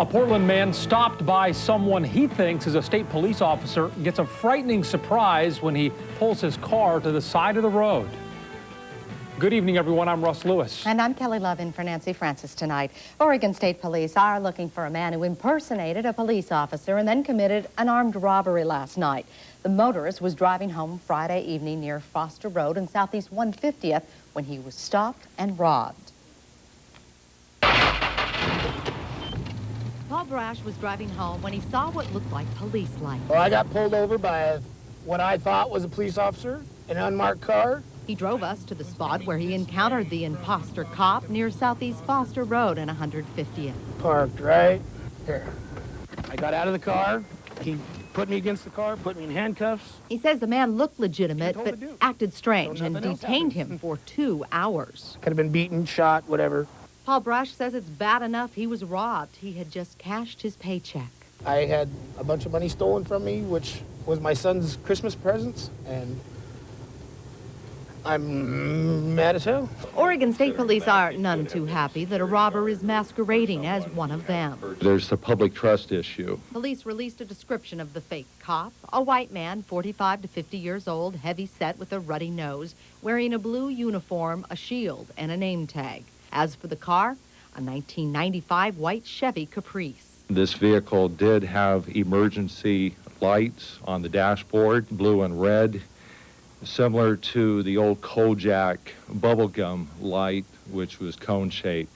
A Portland man stopped by someone he thinks is a state police officer gets a frightening surprise when he pulls his car to the side of the road. Good evening, everyone. I'm Russ Lewis. And I'm Kelly Love in for Nancy Francis tonight. Oregon State Police are looking for a man who impersonated a police officer and then committed an armed robbery last night. The motorist was driving home Friday evening near Foster Road and Southeast 150th when he was stopped and robbed. Paul Brasch was driving home when he saw what looked like police lights. Well, I got pulled over by what I thought was a police officer in an unmarked car. He drove us to the spot where he encountered the imposter cop near Southeast Foster Road and 150th. Parked right here. I got out of the car. He put me against the car, put me in handcuffs. He says the man looked legitimate but acted strange and detained him for 2 hours. Could have been beaten, shot, whatever. Paul Brasch says it's bad enough he was robbed. He had just cashed his paycheck. I had a bunch of money stolen from me, which was my son's Christmas presents, and I'm mad as hell. Oregon State Police are none too happy that a robber is masquerading as one of them. There's the public trust issue. Police released a description of the fake cop, a white man, 45 to 50 years old, heavy set with a ruddy nose, wearing a blue uniform, a shield, and a name tag. As for the car, a 1995 white Chevy Caprice. This vehicle did have emergency lights on the dashboard, blue and red, similar to the old Kojak bubblegum light, which was cone-shaped,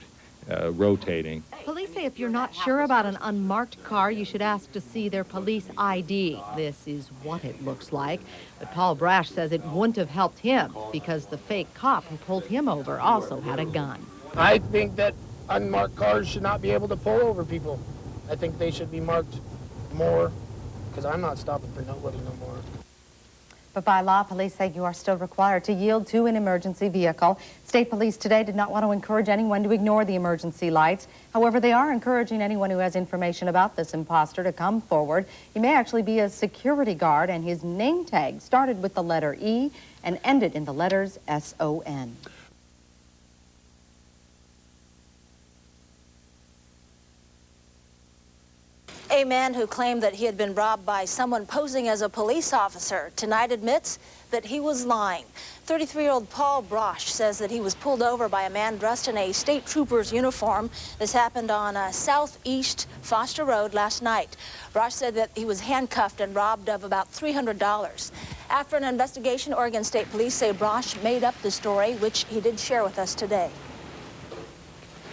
rotating. Police say if you're not sure about an unmarked car, you should ask to see their police ID. This is what it looks like. But Paul Brasch says it wouldn't have helped him because the fake cop who pulled him over also had a gun. I think that unmarked cars should not be able to pull over people. I think they should be marked more, because I'm not stopping for nobody no more. But by law, police say you are still required to yield to an emergency vehicle. State police today did not want to encourage anyone to ignore the emergency lights. However, they are encouraging anyone who has information about this imposter to come forward. He may actually be a security guard, and his name tag started with the letter E and ended in the letters S-O-N. A man who claimed that he had been robbed by someone posing as a police officer tonight admits that he was lying. 33-year-old Paul Brasch says that he was pulled over by a man dressed in a state trooper's uniform. This happened on Southeast Foster Road last night. Brasch said that he was handcuffed and robbed of about $300. After an investigation, Oregon State Police say Brasch made up the story, which he did share with us today.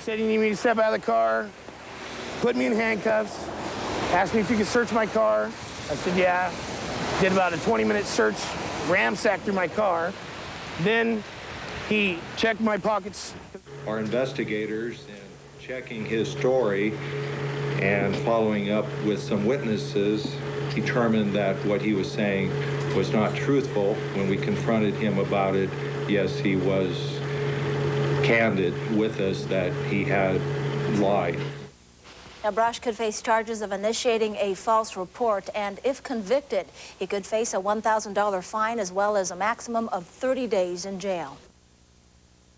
Said he needed me to step out of the car, put me in handcuffs, asked me if he could search my car. I said, yeah. Did about a 20-minute search, ransacked through my car. Then he checked my pockets. Our investigators, in checking his story and following up with some witnesses, determined that what he was saying was not truthful. When we confronted him about it, yes, he was candid with us that he had lied. Now, Brasch could face charges of initiating a false report, and if convicted, he could face a $1,000 fine as well as a maximum of 30 days in jail.